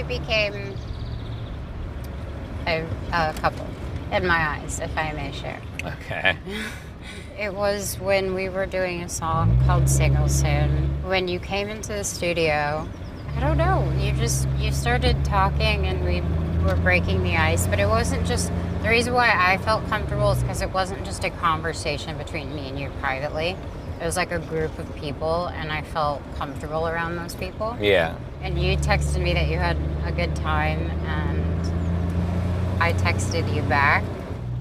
actually became a couple in my eyes, if I may share. Okay. It was when we were doing a song called Single Soon. When you came into the studio, I don't know, you started talking and we were breaking the ice, but it wasn't just, the reason why I felt comfortable is because it wasn't just a conversation between me and you privately. It was like a group of people and I felt comfortable around those people. Yeah. And you texted me that you had a good time and I texted you back.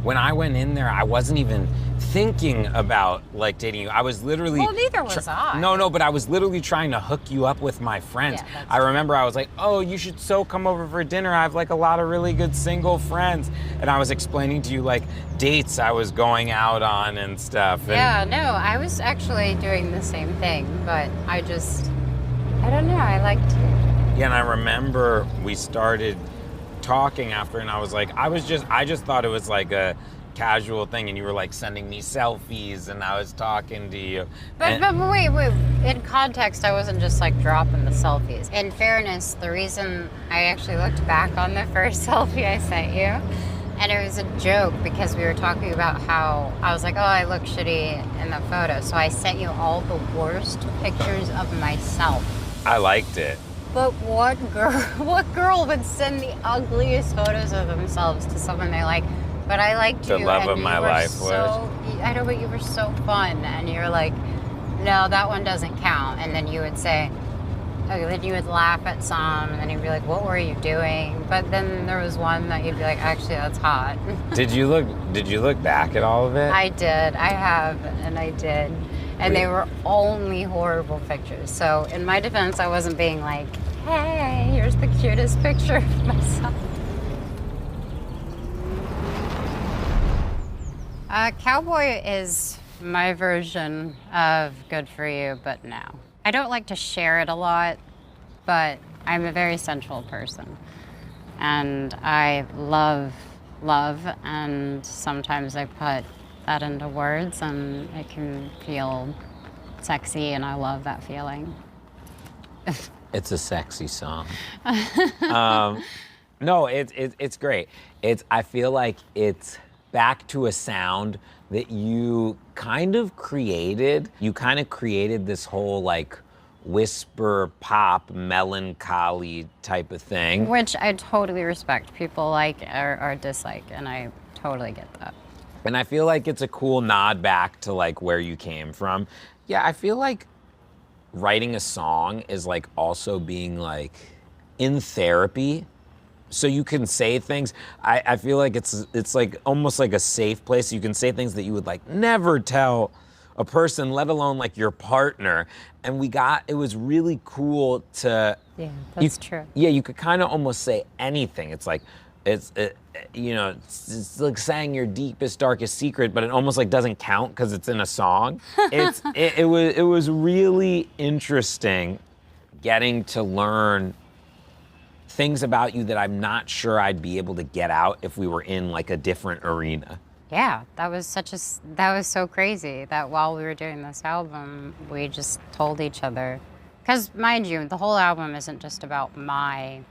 When I went in there, I wasn't even thinking about like dating you. I was literally. Well, neither was I. No, but I was literally trying to hook you up with my friends. Yeah, I remember I was like, oh, you should so come over for dinner. I have like a lot of really good single friends. And I was explaining to you like dates I was going out on and stuff. And yeah, no, I was actually doing the same thing, but I don't know, I liked you. Yeah, and I remember we started talking after, and I was like, I just thought it was like a casual thing, and you were like sending me selfies, and I was talking to you. But wait, in context, I wasn't just like dropping the selfies. In fairness, the reason I actually looked back on the first selfie I sent you, and it was a joke because we were talking about how I was like, oh, I look shitty in the photo, so I sent you all the worst pictures of myself. I liked it. But what girl would send the ugliest photos of themselves to someone they like? But I liked you. The love and of you my were life was. I know, but you were so fun, and you're like, no, that one doesn't count. And then you would say, okay, then you would laugh at some, and then you'd be like, what were you doing? But then there was one that you'd be like, actually, that's hot. Did you look back at all of it? I did. I have, and I did. And they were only horrible pictures. So in my defense, I wasn't being like, hey, here's the cutest picture of myself. Cowboy is my version of Good For You, but no. I don't like to share it a lot, but I'm a very sensual person. And I love, and sometimes I put that into words and it can feel sexy, and I love that feeling. It's a sexy song. No, it's great. I feel like it's back to a sound that you kind of created. You kind of created this whole like whisper pop melancholy type of thing. Which I totally respect. People like or dislike, and I totally get that. And I feel like it's a cool nod back to like where you came from. Yeah, I feel like writing a song is like also being like in therapy. So you can say things. I feel like it's like almost like a safe place. You can say things that you would like never tell a person, let alone like your partner. And it was really cool to. Yeah, that's true. Yeah, you could kind of almost say anything. It's like, it's like saying your deepest, darkest secret, but it almost like doesn't count because it's in a song. It was really interesting getting to learn things about you that I'm not sure I'd be able to get out if we were in like a different arena. Yeah, that was so crazy that while we were doing this album, we just told each other, because mind you, the whole album isn't just about my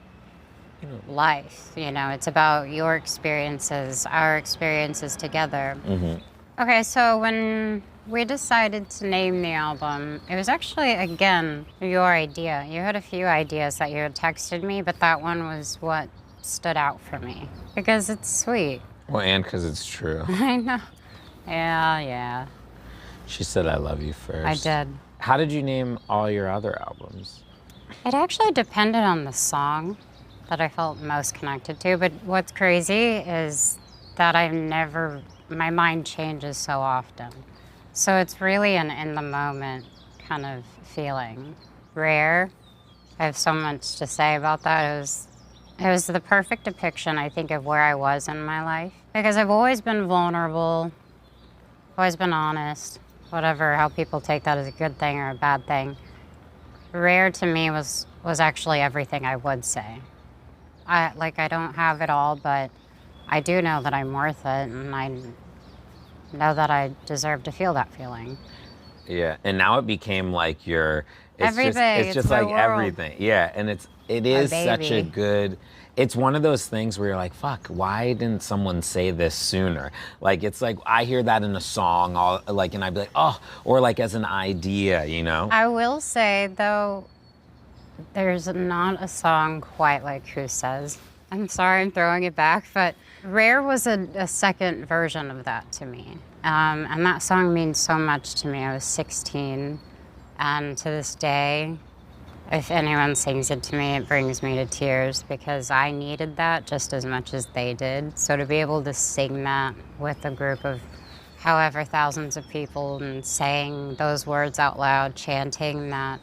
life, it's about your experiences, our experiences together. Mm-hmm. Okay, so when we decided to name the album, it was actually, again, your idea. You had a few ideas that you had texted me, but that one was what stood out for me because it's sweet. Well, and because it's true. I know. Yeah. She said I love you first. I did. How did you name all your other albums? It actually depended on the song that I felt most connected to, but what's crazy is that my mind changes so often. So it's really an in-the-moment kind of feeling. Rare. I have so much to say about that. It was the perfect depiction, I think, of where I was in my life. Because I've always been vulnerable, always been honest, whatever, how people take that as a good thing or a bad thing. Rare to me was actually everything I would say. I don't have it all, but I do know that I'm worth it, and I know that I deserve to feel that feeling. Yeah, and now it became like Everything. It's just my like world. everything. Yeah, and it is such a baby. good. It's one of those things where you're like, fuck, why didn't someone say this sooner? Like, it's like I hear that in a song, and I'd be like, oh, or like as an idea, you know? I will say though, there's not a song quite like Who Says. I'm sorry I'm throwing it back, but Rare was a second version of that to me. And that song means so much to me. I was 16, and to this day, if anyone sings it to me, it brings me to tears because I needed that just as much as they did. So to be able to sing that with a group of however thousands of people and saying those words out loud, chanting that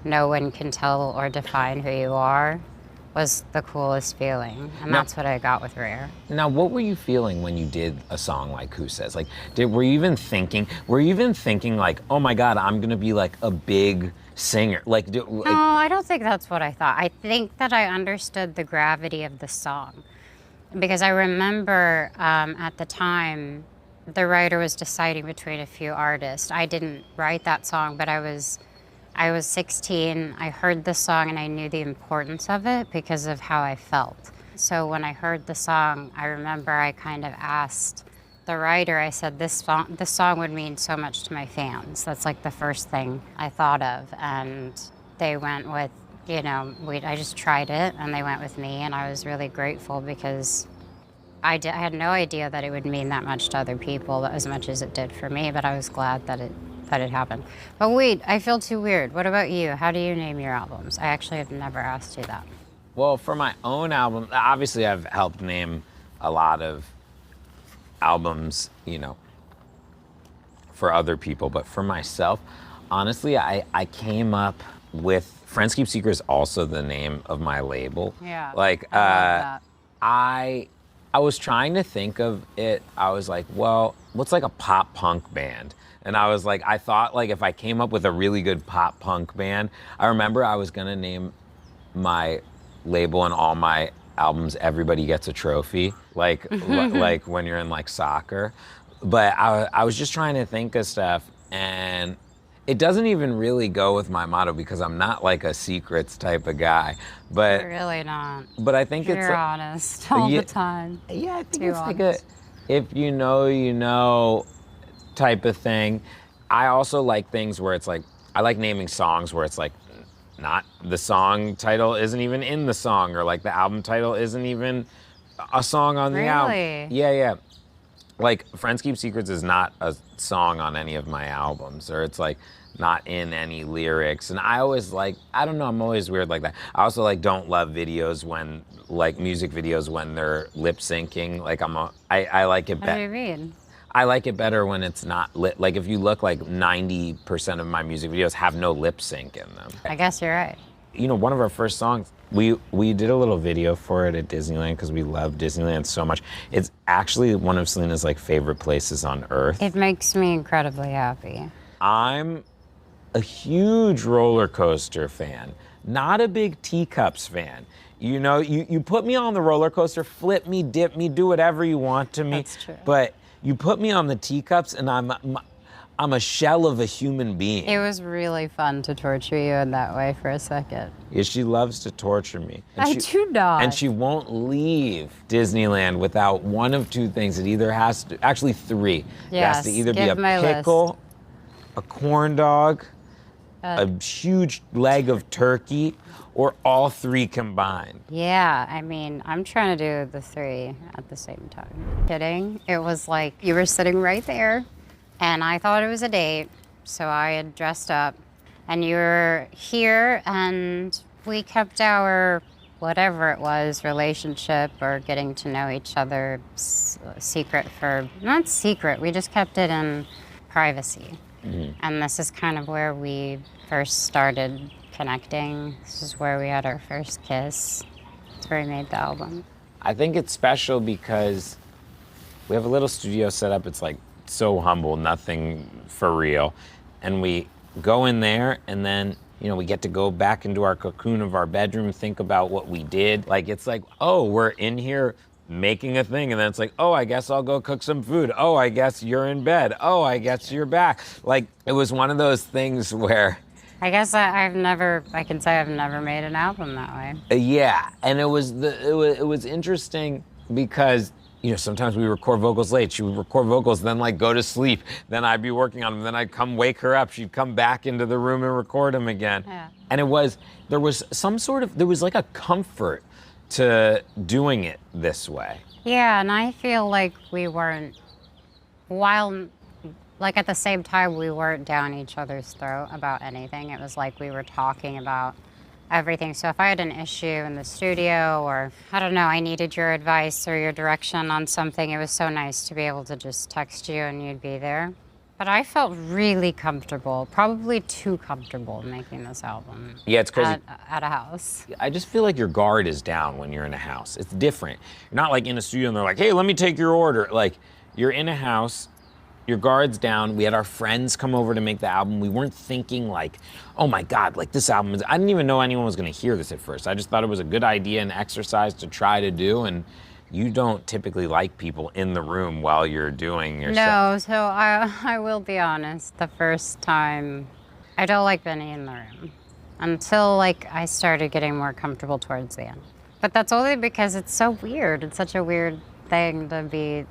no one can tell or define who you are, was the coolest feeling. And that's what I got with Rare. Now, what were you feeling when you did a song like Who Says? Like, were you even thinking like, oh my God, I'm gonna be like a big singer? No, I don't think that's what I thought. I think that I understood the gravity of the song. Because I remember at the time, the writer was deciding between a few artists. I didn't write that song, but I was 16, I heard the song and I knew the importance of it because of how I felt. So when I heard the song, I remember I kind of asked the writer, I said, this song would mean so much to my fans. That's like the first thing I thought of. And they went with, I just tried it and they went with me, and I was really grateful because I had no idea that it would mean that much to other people as much as it did for me, but I was glad that it happened. But wait, I feel too weird. What about you? How do you name your albums? I actually have never asked you that. Well, for my own album, obviously I've helped name a lot of albums, for other people, but for myself, honestly, I came up with Friends Keep Secrets, also the name of my label. Yeah. Like, I love that. I was trying to think of it. I was like, well, what's like a pop punk band? And I was like, I thought like if I came up with a really good pop punk band, I remember I was gonna name my label and all my albums Everybody Gets a Trophy, like like when you're in like soccer. But I was just trying to think of stuff, and it doesn't even really go with my motto because I'm not like a secrets type of guy. But You're really not. But I think You're it's like, honest all the time. Yeah, I think Too it's like honest. if you know type of thing. I also like things where it's like, I like naming songs where it's like, not the song title isn't even in the song, or like the album title isn't even a song on the album. Really? Yeah. Like Friends Keep Secrets is not a song on any of my albums, or it's like not in any lyrics. And I always like, I don't know, I'm always weird like that. I also like don't love videos when, like music videos when they're lip syncing. Like I like it What do better. you mean? I like it better when it's not lit. Like if you look, like 90% of my music videos have no lip sync in them. I guess you're right. One of our first songs, we did a little video for it at Disneyland because we love Disneyland so much. It's actually one of Selena's like favorite places on earth. It makes me incredibly happy. I'm a huge roller coaster fan, not a big teacups fan. You put me on the roller coaster, flip me, dip me, do whatever you want to me. That's true. But you put me on the teacups and I'm a shell of a human being. It was really fun to torture you in that way for a second. Yeah, she loves to torture me. I do not. And she won't leave Disneyland without one of two things. It either has to, actually three. It has to Yes, either be give a my pickle, a corn dog, a huge leg of turkey, or all three combined. Yeah, I mean, I'm trying to do the three at the same time. Kidding. It was like you were sitting right there, and I thought it was a date, so I had dressed up, and you were here, and we kept our whatever it was, relationship or getting to know each other secret for, not secret, we just kept it in privacy. Mm-hmm. And this is kind of where we first started connecting. This is where we had our first kiss. It's where we made the album. I think it's special because we have a little studio set up. It's like so humble, nothing for real. And we go in there and then, we get to go back into our cocoon of our bedroom, think about what we did. Like, it's like, oh, we're in here making a thing. And then it's like, oh, I guess I'll go cook some food. Oh, I guess you're in bed. Oh, I guess you're back. Like, it was one of those things where I can say I've never made an album that way. Yeah, and it was interesting because sometimes we record vocals late. She would record vocals, then like go to sleep. Then I'd be working on them. Then I'd come wake her up. She'd come back into the room and record them again. Yeah. And there was like a comfort to doing it this way. Yeah, and I feel like we weren't, while, like at the same time, we weren't down each other's throat about anything. It was like we were talking about everything. So if I had an issue in the studio, or I don't know, I needed your advice or your direction on something, it was so nice to be able to just text you and you'd be there. But I felt really comfortable, probably too comfortable making this album. Yeah, it's crazy. At a house. I just feel like your guard is down when you're in a house. It's different. You're not like in a studio and they're like, hey, let me take your order. Like, you're in a house, your guard's down. We had our friends come over to make the album. We weren't thinking like, oh my God, like this album is, I didn't even know anyone was gonna hear this at first. I just thought it was a good idea and exercise to try to do. And you don't typically like people in the room while you're doing your set. No, so I will be honest, the first time, I don't like being in the room until like I started getting more comfortable towards the end. But that's only because it's so weird. It's such a weird thing to be,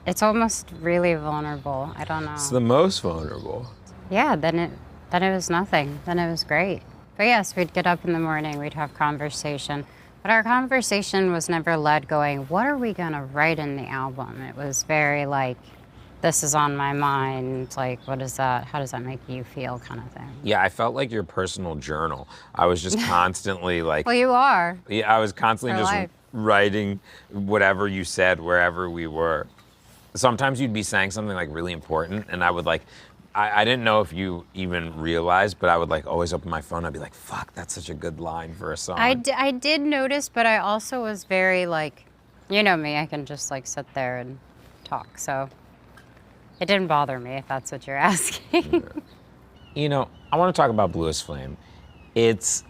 it's almost really vulnerable. I don't know. It's the most vulnerable. Yeah, then it was nothing. Then it was great. But yes, we'd get up in the morning, we'd have conversation. But our conversation was never led going, what are we gonna write in the album? It was very like, this is on my mind, like, what is that? How does that make you feel, kind of thing. Yeah, I felt like your personal journal. I was just constantly like. Well, you are. Yeah, I was constantly For just life. writing whatever you said wherever we were. Sometimes you'd be saying something like really important, and I would like, I didn't know if you even realized, but I would like always open my phone. I'd be like, fuck, that's such a good line for a song. I did notice, but I also was very like, you know me, I can just like sit there and talk. So it didn't bother me, if that's what you're asking. I want to talk about Bluest Flame. It's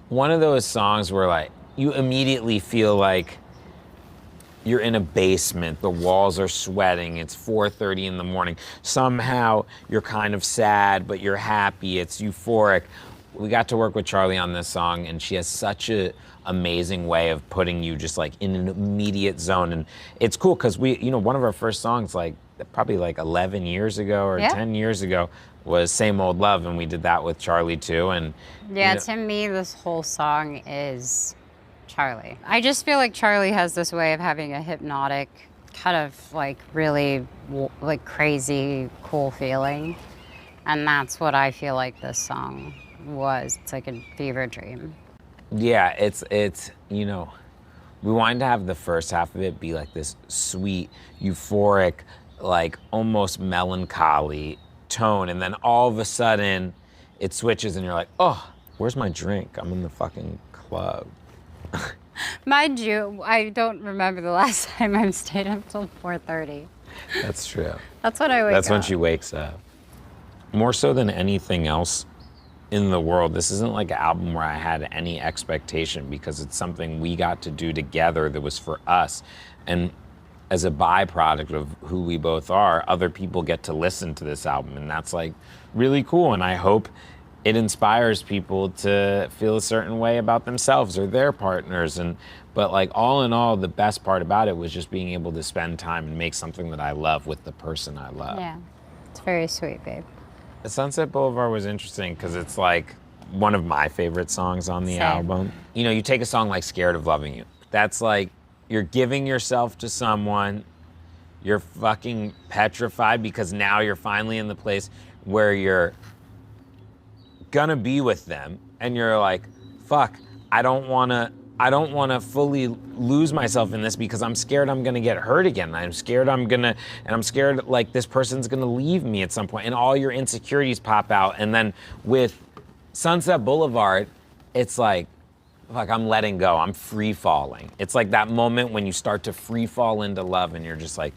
one of those songs where like you immediately feel like you're in a basement, the walls are sweating, it's 4:30 in the morning. Somehow you're kind of sad, but you're happy, it's euphoric. We got to work with Charlie on this song, and she has such an amazing way of putting you just like in an immediate zone. And it's cool because one of our first songs, like probably like 11 years ago or 10 years ago, was Same Old Love, and we did that with Charlie too. And yeah, to me, this whole song is Charlie. I just feel like Charlie has this way of having a hypnotic, kind of like really like crazy, cool feeling. And that's what I feel like this song was. It's like a fever dream. Yeah, it's we wanted to have the first half of it be like this sweet, euphoric, like almost melancholy tone. And then all of a sudden it switches and you're like, oh, where's my drink? I'm in the fucking club. Mind you, I don't remember the last time I've stayed up till 4:30. That's true. That's when I wake up. That's when she wakes up. More so than anything else in the world, this isn't like an album where I had any expectation, because it's something we got to do together that was for us. And as a byproduct of who we both are, other people get to listen to this album, and that's like really cool. And I hope it inspires people to feel a certain way about themselves or their partners. But like all in all, the best part about it was just being able to spend time and make something that I love with the person I love. Yeah, it's very sweet, babe. Sunset Boulevard was interesting because it's like one of my favorite songs on the Same. album. You take a song like Scared of Loving You. That's like you're giving yourself to someone, you're fucking petrified because now you're finally in the place where you're gonna be with them, and you're like, fuck, I don't wanna fully lose myself in this because I'm scared I'm gonna get hurt again. I'm scared like this person's gonna leave me at some point, and all your insecurities pop out. And then with Sunset Boulevard, it's like, fuck, I'm letting go, I'm free falling. It's like that moment when you start to free fall into love and you're just like,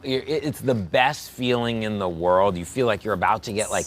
it's the best feeling in the world. You feel like you're about to get like